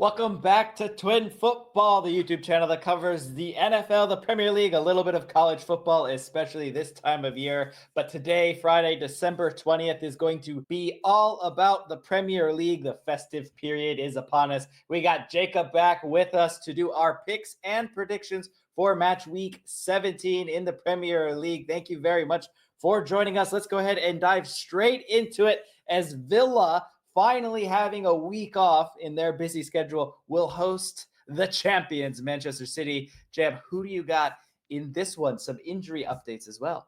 Welcome back to Twin Football, the YouTube channel that covers the NFL, the Premier League, a little bit of college football, especially this time of year. But today, Friday, December 20th, is going to be all about the Premier League. The festive period is upon us. We got Jacob back with us to do our picks and predictions for match week 17 in the Premier League. Thank you very much for joining us. Let's go ahead and dive straight into it as Villa, finally having a week off in their busy schedule, will host the champions, Manchester City. Jam, who do you got in this one? Some injury updates as well.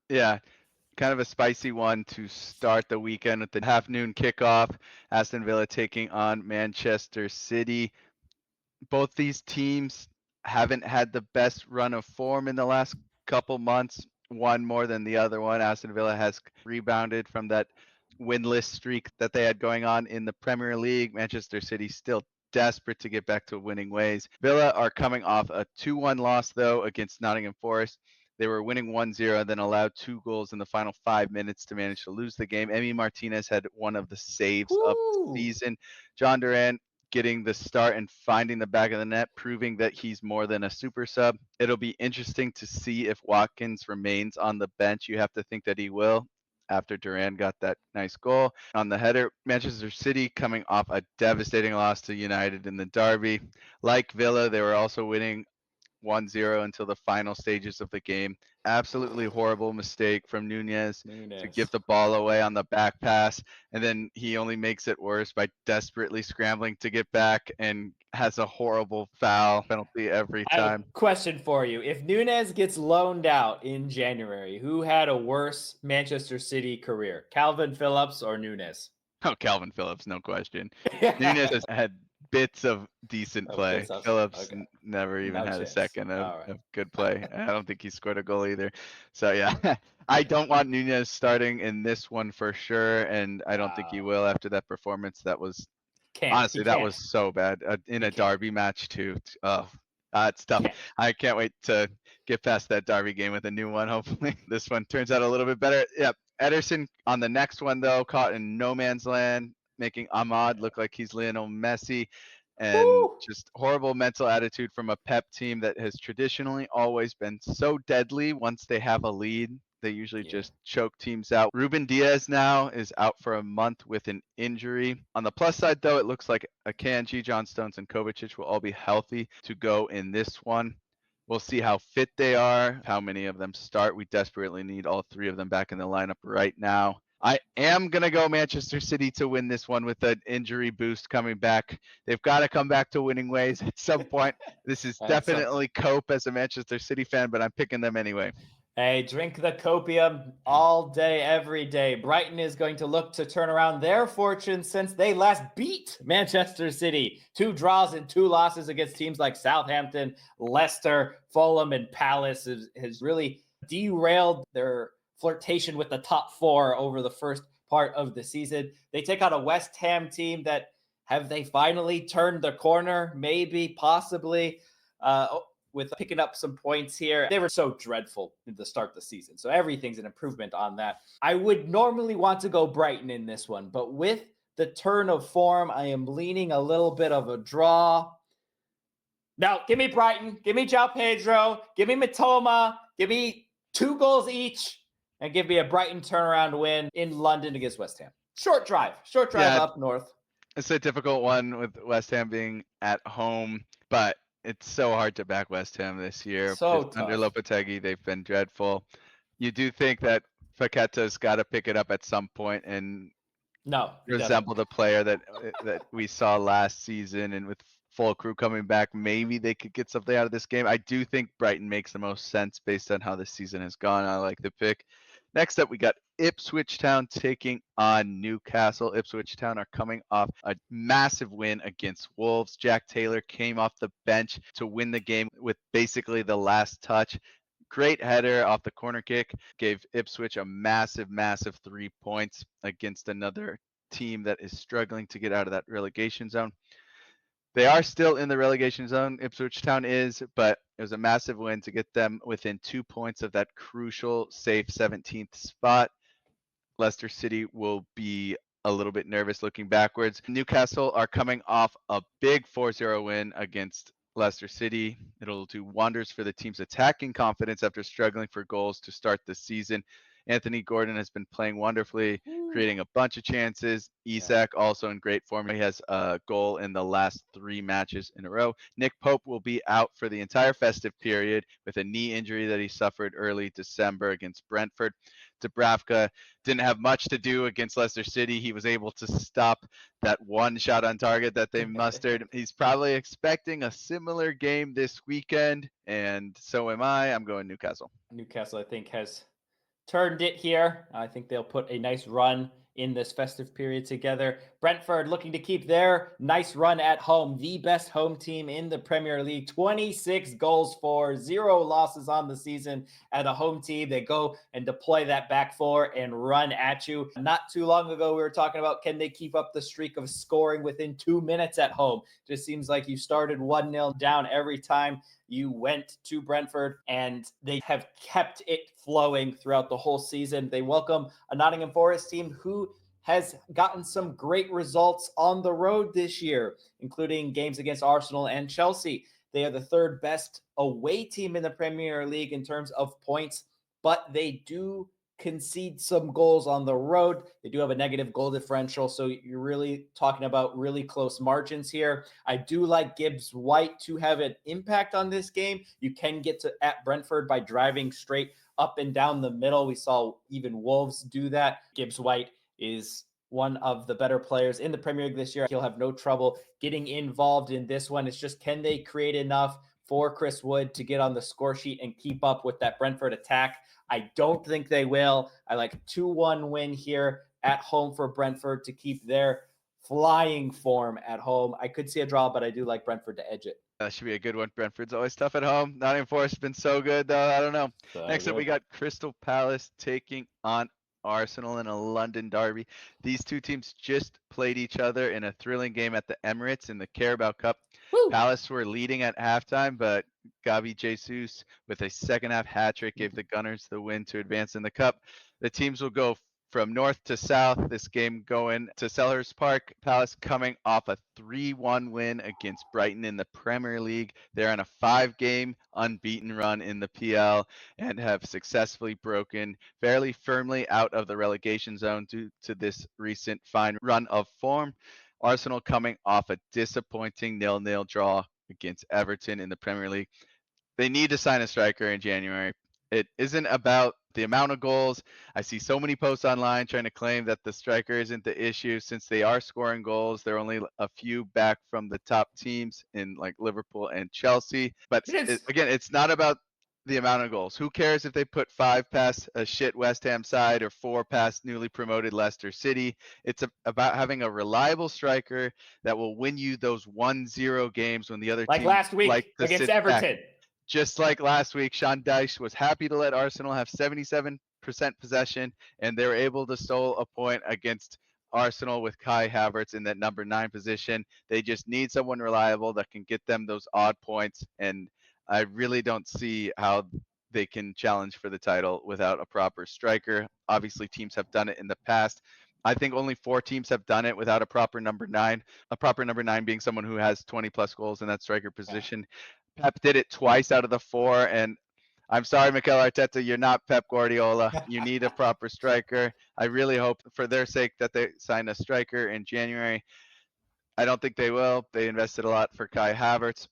Yeah, kind of a spicy one to start the weekend with the half-noon kickoff. Aston Villa taking on Manchester City. Both these teams haven't had the best run of form in the last couple months, one more than the other one. Aston Villa has rebounded from that winless streak that they had going on in the Premier League. Manchester City still desperate to get back to winning ways. Villa are coming off a 2-1 loss, though, against Nottingham Forest. They were winning 1-0, then allowed 2 goals in the final 5 minutes to manage to lose the game. Emi Martinez had one of the saves of the season. John Duran getting the start and finding the back of the net, proving that he's more than a super sub. It'll be interesting to see if Watkins remains on the bench. You have to think that he will after Duran got that nice goal on the header. Manchester City coming off a devastating loss to United in the derby. Like Villa, they were also winning 1-0 until the final stages of the game. Absolutely horrible mistake from Nunez to give the ball away on the back pass, and then he only makes it worse by desperately scrambling to get back and has a horrible foul penalty every time. Question for you. If Nunez gets loaned out in January, who had a worse Manchester City career? Calvin Phillips or Nunez? Oh, Calvin Phillips, no question. Nunez has had bits of decent play. Phillips never even had a second of good play. I don't think he scored a goal either. So yeah, I don't want Nunez starting in this one for sure, and I don't think he will after that performance. That was honestly that was so bad in a derby match too. Oh, it's tough. I can't wait to get past that derby game with a new one. Hopefully, this one turns out a little bit better. Yep. Ederson on the next one though, caught in no man's land, making Ahmad look like he's Lionel Messi, and just horrible mental attitude from a Pep team that has traditionally always been so deadly once they have a lead. They usually just choke teams out. Ruben Diaz now is out for a month with an injury. On the plus side, though, it looks like Akanji, John Stones, and Kovacic will all be healthy to go in this one. We'll see how fit they are, how many of them start. We desperately need all 3 of them back in the lineup right now. I am going to go Manchester City to win this one with an injury boost coming back. They've got to come back to winning ways at some point. This is definitely cope as a Manchester City fan, but I'm picking them anyway. Hey, drink the copium all day, every day. Brighton is going to look to turn around their fortune since they last beat Manchester City. 2 draws and 2 losses against teams like Southampton, Leicester, Fulham, and Palace has really derailed their flirtation with the top 4 over the first part of the season. They take on a West Ham team that have they finally turned the corner? Maybe, possibly. With picking up some points here. They were so dreadful at the start of the season. So everything's an improvement on that. I would normally want to go Brighton in this one, but with the turn of form, I am leaning a little bit of a draw. Now, give me Brighton. Give me João Pedro. Give me Matoma. Give me 2 goals each. And give me a Brighton turnaround win in London against West Ham. Short drive up north. It's a difficult one with West Ham being at home, but it's so hard to back West Ham this year. Under Lopetegui, they've been dreadful. You do think that Paqueta's got to pick it up at some point and resemble the player that we saw last season, and with full crew coming back, maybe they could get something out of this game. I do think Brighton makes the most sense based on how the season has gone. I like the pick. Next up, we got Ipswich Town taking on Newcastle. Ipswich Town are coming off a massive win against Wolves. Jack Taylor came off the bench to win the game with basically the last touch. Great header off the corner kick. Gave Ipswich a massive 3 points against another team that is struggling to get out of that relegation zone. They are still in the relegation zone, Ipswich Town is, but it was a massive win to get them within 2 points of that crucial, safe 17th spot. Leicester City will be a little bit nervous looking backwards. Newcastle are coming off a big 4-0 win against Leicester City. It'll do wonders for the team's attacking confidence after struggling for goals to start the season. Anthony Gordon has been playing wonderfully, creating a bunch of chances. Isak also in great form. He has a goal in the last 3 matches in a row. Nick Pope will be out for the entire festive period with a knee injury that he suffered early December against Brentford. Dubravka didn't have much to do against Leicester City. He was able to stop that one shot on target that they mustered. He's probably expecting a similar game this weekend, and so am I. I'm going Newcastle. Newcastle, I think, has turned it here. I think they'll put a nice run in this festive period together. Brentford looking to keep their nice run at home, the best home team in the Premier League. 26 goals for, 0 losses on the season at a home team. They go and deploy that back four and run at you. Not too long ago, we were talking about, can they keep up the streak of scoring within 2 minutes at home? Just seems like you started 1-0 down every time you went to Brentford, and they have kept it flowing throughout the whole season. They welcome a Nottingham Forest team who has gotten some great results on the road this year, including games against Arsenal and Chelsea. They are the 3rd best away team in the Premier League in terms of points, but they do concede some goals on the road. They do have a negative goal differential, so you're really talking about really close margins here. I do like Gibbs White to have an impact on this game. You can get to at Brentford by driving straight up and down the middle. We saw even Wolves do that. Gibbs White is one of the better players in the Premier League this year. He'll have no trouble getting involved in this one. It's just, can they create enough for Chris Wood to get on the score sheet and keep up with that Brentford attack? I don't think they will. I like a 2-1 win here at home for Brentford to keep their flying form at home. I could see a draw, but I do like Brentford to edge it. That should be a good one. Brentford's always tough at home. Nottingham Forest has been so good, though. I don't know. Next up, we got Crystal Palace taking on Arsenal in a London derby. These two teams just played each other in a thrilling game at the Emirates in the Carabao Cup. Woo! Palace were leading at halftime, but Gabi Jesus with a second-half hat-trick gave the Gunners the win to advance in the Cup. The teams will go from north to south, this game going to Selhurst Park. Palace coming off a 3-1 win against Brighton in the Premier League. They're on a 5-game unbeaten run in the PL and have successfully broken fairly firmly out of the relegation zone due to this recent fine run of form. Arsenal coming off a disappointing 0-0 draw against Everton in the Premier League. They need to sign a striker in January. It isn't about the amount of goals. I see so many posts online trying to claim that the striker isn't the issue since they are scoring goals. They're only a few back from the top teams in like Liverpool and Chelsea. But again, it's not about the amount of goals. Who cares if they put 5 past a shit West Ham side or 4 past newly promoted Leicester City? It's about having a reliable striker that will win you those 1-0 games when the other team last week like to against sit Everton. Back. Just like last week, Sean Dyche was happy to let Arsenal have 77% possession, and they were able to stole a point against Arsenal with Kai Havertz in that number 9 position. They just need someone reliable that can get them those odd points, and I really don't see how they can challenge for the title without a proper striker. Obviously, teams have done it in the past. I think only 4 teams have done it without a proper number 9. A proper number 9 being someone who has 20+ goals in that striker position. Pep did it twice out of the 4, and I'm sorry, Mikel Arteta, you're not Pep Guardiola. You need a proper striker. I really hope for their sake that they sign a striker in January. I don't think they will. They invested a lot for Kai Havertz.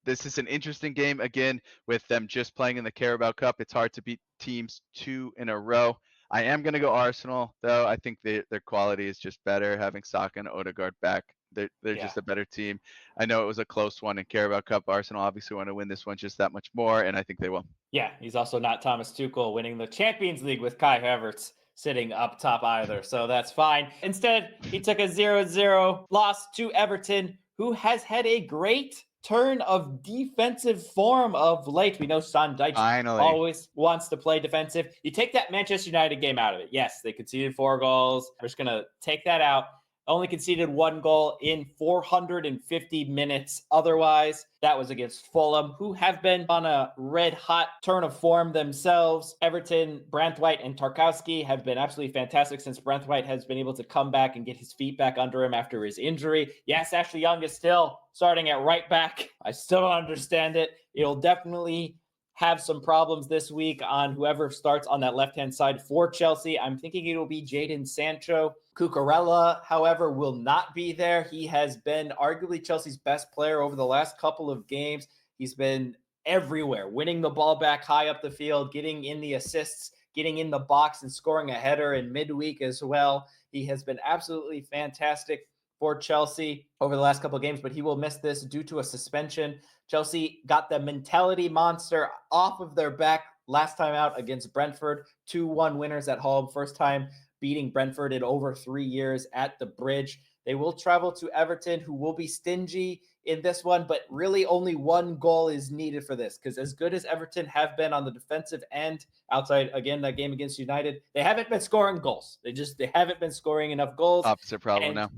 This is an interesting game, again, with them just playing in the Carabao Cup. It's hard to beat teams 2 in a row. I am going to go Arsenal, though. I think their quality is just better, having Saka and Odegaard back. They're just a better team. I know it was a close one in Carabao Cup. Arsenal obviously want to win this one just that much more, and I think they will. Yeah, he's also not Thomas Tuchel winning the Champions League with Kai Havertz sitting up top either, so that's fine. Instead, he took a 0-0 loss to Everton, who has had a great turn of defensive form of late. We know Sean Dyche always wants to play defensive. You take that Manchester United game out of it. Yes, they conceded 4 goals. We're just going to take that out. Only conceded 1 goal in 450 minutes. Otherwise, that was against Fulham, who have been on a red hot turn of form themselves. Everton, Branthwaite, and Tarkowski have been absolutely fantastic since Branthwaite has been able to come back and get his feet back under him after his injury. Yes, Ashley Young is still starting at right back. I still don't understand it. It'll definitely have some problems this week on whoever starts on that left-hand side for Chelsea. I'm thinking it'll be Jadon Sancho. Cucurella, however, will not be there. He has been arguably Chelsea's best player over the last couple of games. He's been everywhere, winning the ball back high up the field, getting in the assists, getting in the box and scoring a header in midweek as well. He has been absolutely fantastic for Chelsea over the last couple of games, but he will miss this due to a suspension. Chelsea got the mentality monster off of their back last time out against Brentford. 2-1 winners at home. First time beating Brentford in over 3 years at the Bridge. They will travel to Everton, who will be stingy in this one, but really only 1 goal is needed for this, because as good as Everton have been on the defensive end, outside, again, that game against United, they haven't been scoring goals. They haven't been scoring enough goals. Opposite problem now.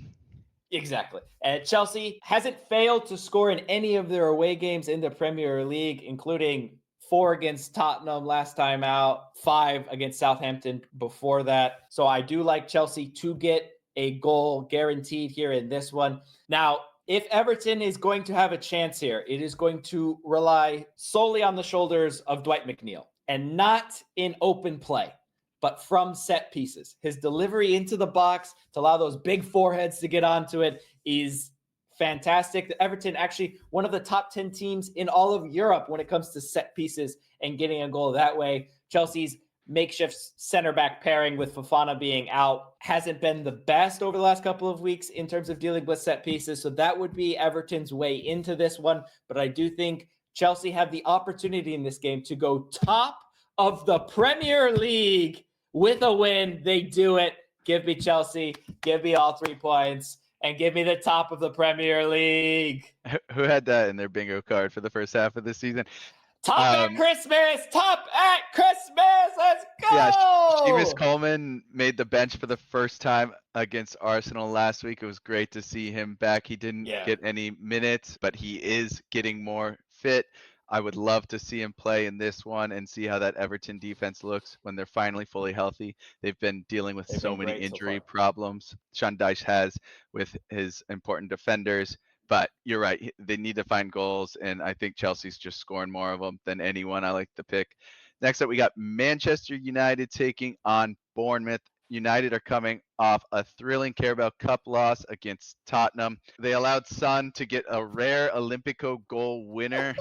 Exactly. And Chelsea hasn't failed to score in any of their away games in the Premier League, including 4 against Tottenham last time out, 5 against Southampton before that. So I do like Chelsea to get a goal guaranteed here in this one. Now, if Everton is going to have a chance here, it is going to rely solely on the shoulders of Dwight McNeil and not in open play, but from set pieces. His delivery into the box to allow those big foreheads to get onto it is fantastic. Everton actually one of the top 10 teams in all of Europe when it comes to set pieces and getting a goal that way. Chelsea's makeshift center back pairing with Fofana being out hasn't been the best over the last couple of weeks in terms of dealing with set pieces. So that would be Everton's way into this one. But I do think Chelsea have the opportunity in this game to go top of the Premier League with a win. They do it. Give me Chelsea. Give me all 3 points. And give me the top of the Premier League. Who had that in their bingo card for the first half of the season? Top at Christmas! Top at Christmas! Let's go! Yeah, Seamus Coleman made the bench for the first time against Arsenal last week. It was great to see him back. He didn't get any minutes, but he is getting more fit. I would love to see him play in this one and see how that Everton defense looks when they're finally fully healthy. They've been dealing with so many injury problems Sean Dyche has with his important defenders. But you're right. They need to find goals, and I think Chelsea's just scoring more of them than anyone. I like the pick. Next up, we got Manchester United taking on Bournemouth. United are coming off a thrilling Carabao Cup loss against Tottenham. They allowed Son to get a rare Olympico goal winner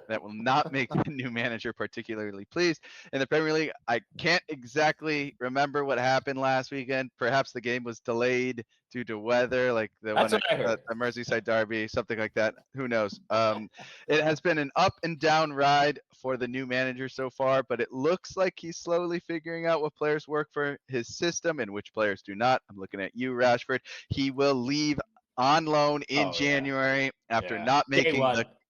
that will not make the new manager particularly pleased. In the Premier League, I can't exactly remember what happened last weekend. Perhaps the game was delayed due to weather, like the one at the Merseyside derby, something like that. Who knows? It has been an up and down ride for the new manager so far, but it looks like he's slowly figuring out what players work for his system and which players do not. I'm looking at you, Rashford. He will leave on loan in January after not making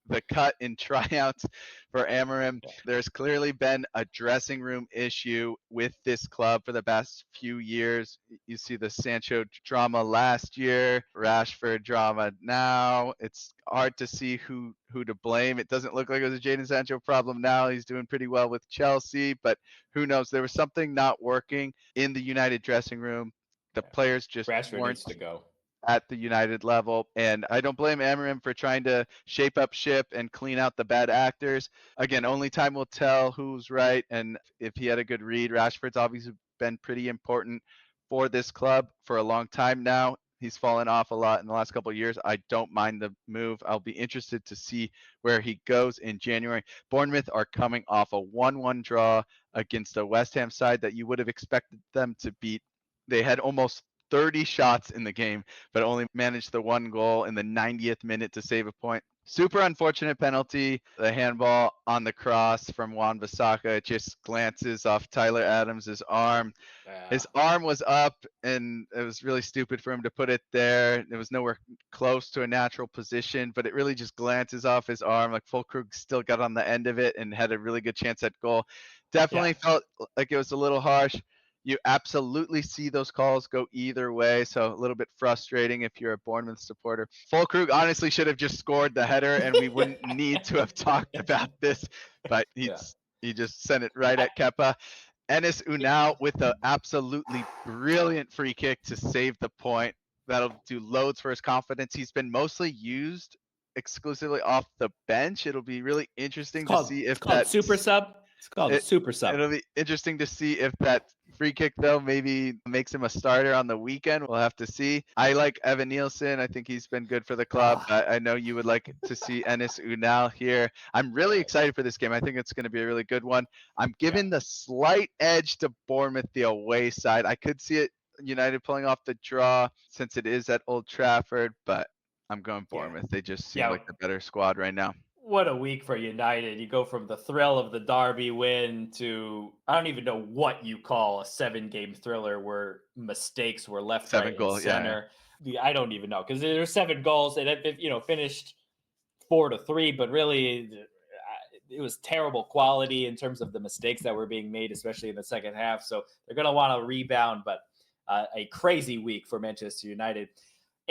the cut in tryouts for Amorim. There's clearly been a dressing room issue with this club for the past few years. You see the Sancho drama last year, Rashford drama now. It's hard to see who to blame. It doesn't look like it was a Jadon Sancho problem now. He's doing pretty well with Chelsea, but who knows? There was something not working in the United dressing room. The players just Rashford weren't needs to go at the United level. And I don't blame Amorim for trying to shape up ship and clean out the bad actors. Again, only time will tell who's right and if he had a good read. Rashford's obviously been pretty important for this club for a long time now. He's fallen off a lot in the last couple of years. I don't mind the move. I'll be interested to see where he goes in January. Bournemouth are coming off a 1-1 draw against a West Ham side that you would have expected them to beat. They had almost 30 shots in the game, but only managed the 1 goal in the 90th minute to save a point. Super unfortunate penalty. The handball on the cross from Wan-Bissaka. It just glances off Tyler Adams' arm. His arm was up, and it was really stupid for him to put it there. It was nowhere close to a natural position, but it really just glances off his arm. Like Fulkrug still got on the end of it and had a really good chance at goal. Definitely felt like it was a little harsh. You absolutely see those calls go either way, so a little bit frustrating if you're a Bournemouth supporter. Fulkrug honestly should have just scored the header, and we wouldn't need to have talked about this, but Yeah. he just sent it right at Kepa. Enes Unal with an absolutely brilliant free kick to save the point. That'll do loads for his confidence. He's been mostly used exclusively off the bench. It'll be really interesting to see It's if called super sub. It's called a it, super sub. it'll be interesting to see if that free kick though maybe makes him a starter on the weekend. We'll have to see. I like Evan Nielsen. I think he's been good for the club. I know you would like to see Enes Unal here. I'm really excited for this game. I think it's going to be a really good one. I'm giving the slight edge to Bournemouth, the away side. I could see it United pulling off the draw since it is at Old Trafford, but I'm going Bournemouth. They just seem like the better squad right now. What a week for United. You go from the thrill of the Derby win to, I don't even know what you call a 7-game thriller where mistakes were left, right, and center. Yeah. I don't even know, because there's 7 goals and it finished 4-3, but really it was terrible quality in terms of the mistakes that were being made, especially in the second half. So they're going to want to rebound, but a crazy week for Manchester United.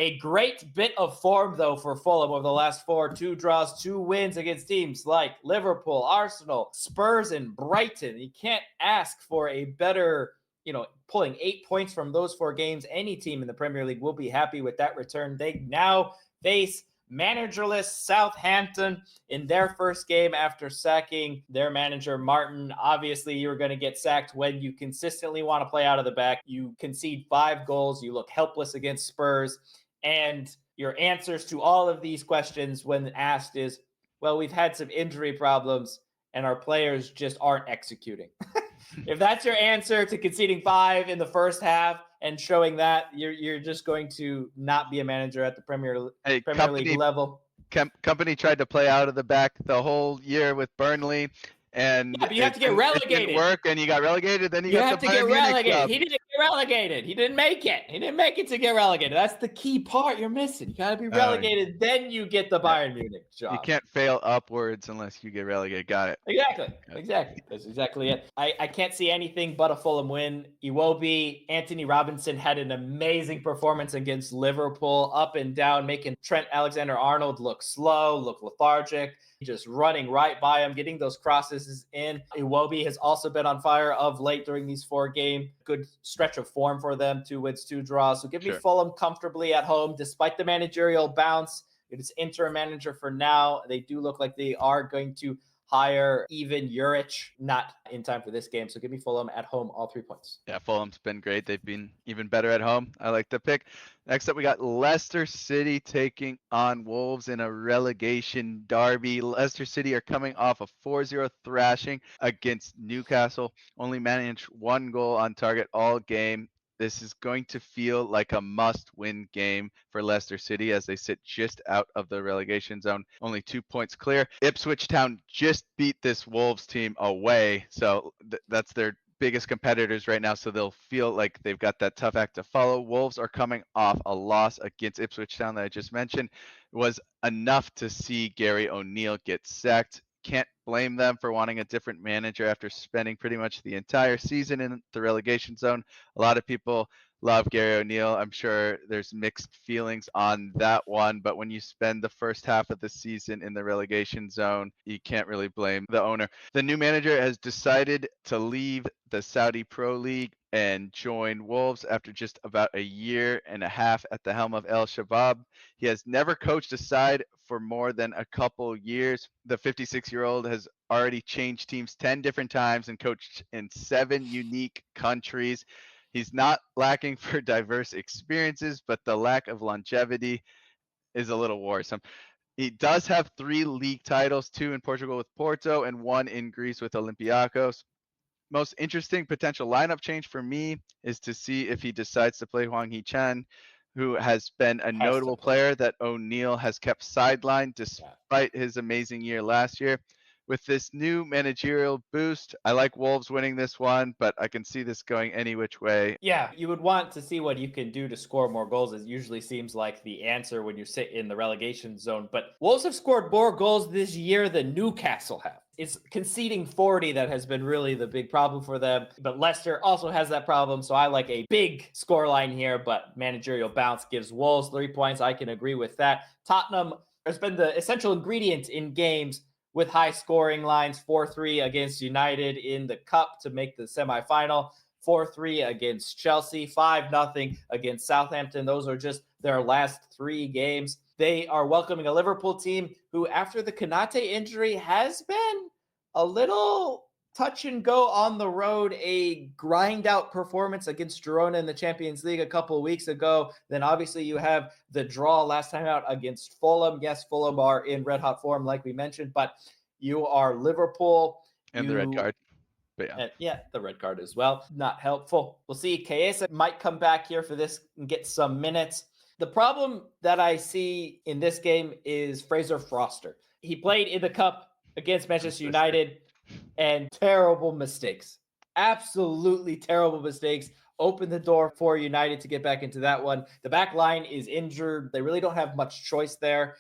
A great bit of form, though, for Fulham over the last 4, 2 draws, 2 wins against teams like Liverpool, Arsenal, Spurs, and Brighton. You can't ask for a better, pulling 8 points from those 4 games. Any team in the Premier League will be happy with that return. They now face managerless Southampton in their first game after sacking their manager, Martin. Obviously, you're going to get sacked when you consistently want to play out of the back. You concede 5 goals. You look helpless against Spurs. And your answers to all of these questions when asked is, well, we've had some injury problems and our players just aren't executing. If that's your answer to conceding 5 in the first half and showing that, you're just going to not be a manager at the Premier League level. Company tried to play out of the back the whole year with Burnley, and but you have to get relegated. It didn't work, and you got relegated. Then you got have the to get Bayern Munich relegated. club. He didn't get relegated. He didn't make it. He didn't make it to get relegated. That's the key part you're missing. You got to be relegated, then you get the Bayern Munich job. You can't fail upwards unless you get relegated. Got it. Exactly. That's exactly it. I can't see anything but a Fulham win. Iwobi, Anthony Robinson had an amazing performance against Liverpool, up and down, making Trent Alexander-Arnold look slow, look lethargic, just running right by him, getting those crosses in. Iwobi has also been on fire of late during these 4 games. Good stretch of form for them, 2 wins, 2 draws. So give me Fulham comfortably at home, despite the managerial bounce. It is interim manager for now. They do look like they are going to hire even Juric, not in time for this game. So give me Fulham at home, all 3 points. Yeah, Fulham's been great. They've been even better at home. I like the pick. Next up, we got Leicester City taking on Wolves in a relegation derby. Leicester City are coming off a 4-0 thrashing against Newcastle. Only managed 1 goal on target all game. This is going to feel like a must-win game for Leicester City as they sit just out of the relegation zone, only 2 points clear. Ipswich Town just beat this Wolves team away, so that's their biggest competitors right now, so they'll feel like they've got that tough act to follow. Wolves are coming off a loss against Ipswich Town that I just mentioned. It was enough to see Gary O'Neill get sacked. Can't blame them for wanting a different manager after spending pretty much the entire season in the relegation zone. A lot of people love Gary O'Neill. I'm sure there's mixed feelings on that one, but when you spend the first half of the season in the relegation zone, you can't really blame the owner. The new manager has decided to leave the Saudi Pro League and join Wolves after just about a year and a half at the helm of El Shabab. He has never coached a side for more than a couple years. The 56-year-old has already changed teams 10 different times and coached in 7 unique countries. He's not lacking for diverse experiences, but the lack of longevity is a little worrisome. He does have 3 league titles, 2 in Portugal with Porto and 1 in Greece with Olympiacos. Most interesting potential lineup change for me is to see if he decides to play Hwang Hee-chan, who has been a notable player that O'Neill has kept sidelined despite his amazing year last year. With this new managerial boost, I like Wolves winning this one, but I can see this going any which way. Yeah, you would want to see what you can do to score more goals. It usually seems like the answer when you sit in the relegation zone. But Wolves have scored more goals this year than Newcastle have. It's conceding 40 that has been really the big problem for them. But Leicester also has that problem. So I like a big scoreline here, but managerial bounce gives Wolves 3 points. I can agree with that. Tottenham has been the essential ingredient in games with high scoring lines. 4-3 against United in the cup to make the semifinal. 4-3 against Chelsea, 5-0 against Southampton. Those are just their last 3 games. They are welcoming a Liverpool team who, after the Konate injury, has been a little touch and go on the road. A grind out performance against Girona in the Champions League a couple of weeks ago. Then obviously you have the draw last time out against Fulham. Yes, Fulham are in red hot form, like we mentioned, but you are Liverpool. And the red card. But And yeah, the red card as well. Not helpful. We'll see. Chiesa might come back here for this and get some minutes. The problem that I see in this game is Fraser Foster. He played in the cup against Manchester United and terrible mistakes. Absolutely terrible mistakes. Open the door for United to get back into that one. The back line is injured. They really don't have much choice there.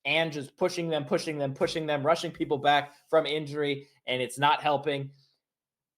And just pushing them, rushing people back from injury, and it's not helping.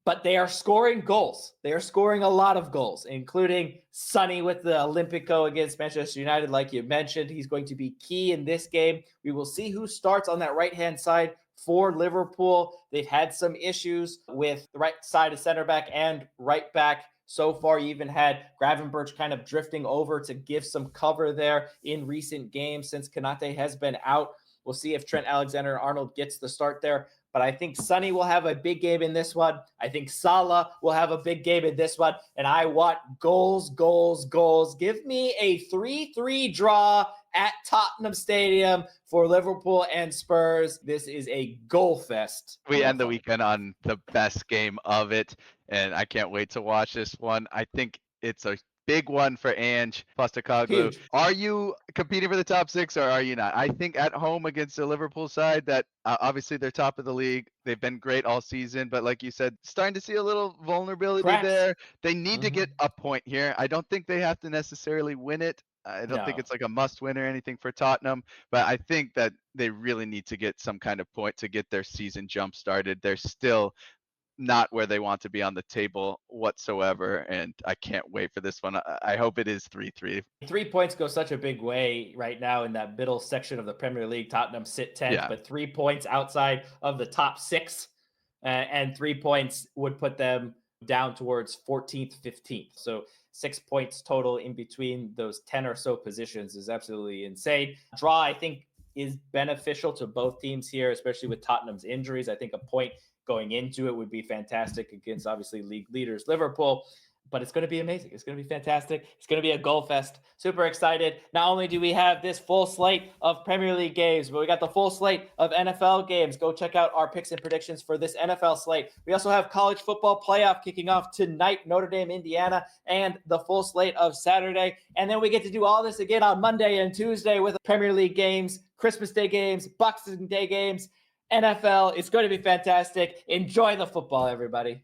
But they are scoring goals. They are scoring a lot of goals, including Sonny with the Olympico against Manchester United, like you mentioned. He's going to be key in this game. We will see who starts on that right-hand side for Liverpool. They've had some issues with the right side of center back and right back. So far, you even had Gravenberch kind of drifting over to give some cover there in recent games since Konate has been out. We'll see if Trent Alexander-Arnold gets the start there. But I think Sonny will have a big game in this one. I think Salah will have a big game in this one. And I want goals, goals, goals. Give me a 3-3 draw at Tottenham Stadium for Liverpool and Spurs. This is a goal fest. We end the weekend on the best game of it, and I can't wait to watch this one. I think it's a big one for Ange Postecoglou. Huge. Are you competing for the top 6 or are you not? I think at home against the Liverpool side that obviously they're top of the league. They've been great all season, but like you said, starting to see a little vulnerability there. They need to get a point here. I don't think they have to necessarily win it. I don't think it's like a must win or anything for Tottenham, but I think that they really need to get some kind of point to get their season jump started. They're still not where they want to be on the table whatsoever, and I can't wait for this one. I hope it is 3-3. 3 points go such a big way right now in that middle section of the Premier League. Tottenham sit 10th, but 3 points outside of the top 6, and 3 points would put them down towards 14th, 15th. So 6 points total in between those 10 or so positions is absolutely insane. Draw, I think, is beneficial to both teams here, especially with Tottenham's injuries. I think a point going into it would be fantastic against obviously league leaders Liverpool, but it's going to be amazing. It's going to be fantastic. It's going to be a goal fest. Super excited. Not only do we have this full slate of Premier League games, but we got the full slate of NFL games. Go check out our picks and predictions for this NFL slate. We also have college football playoff kicking off tonight, Notre Dame, Indiana, and the full slate of Saturday. And then we get to do all this again on Monday and Tuesday with Premier League games, Christmas Day games, Boxing Day games, NFL. It's going to be fantastic. Enjoy the football, everybody.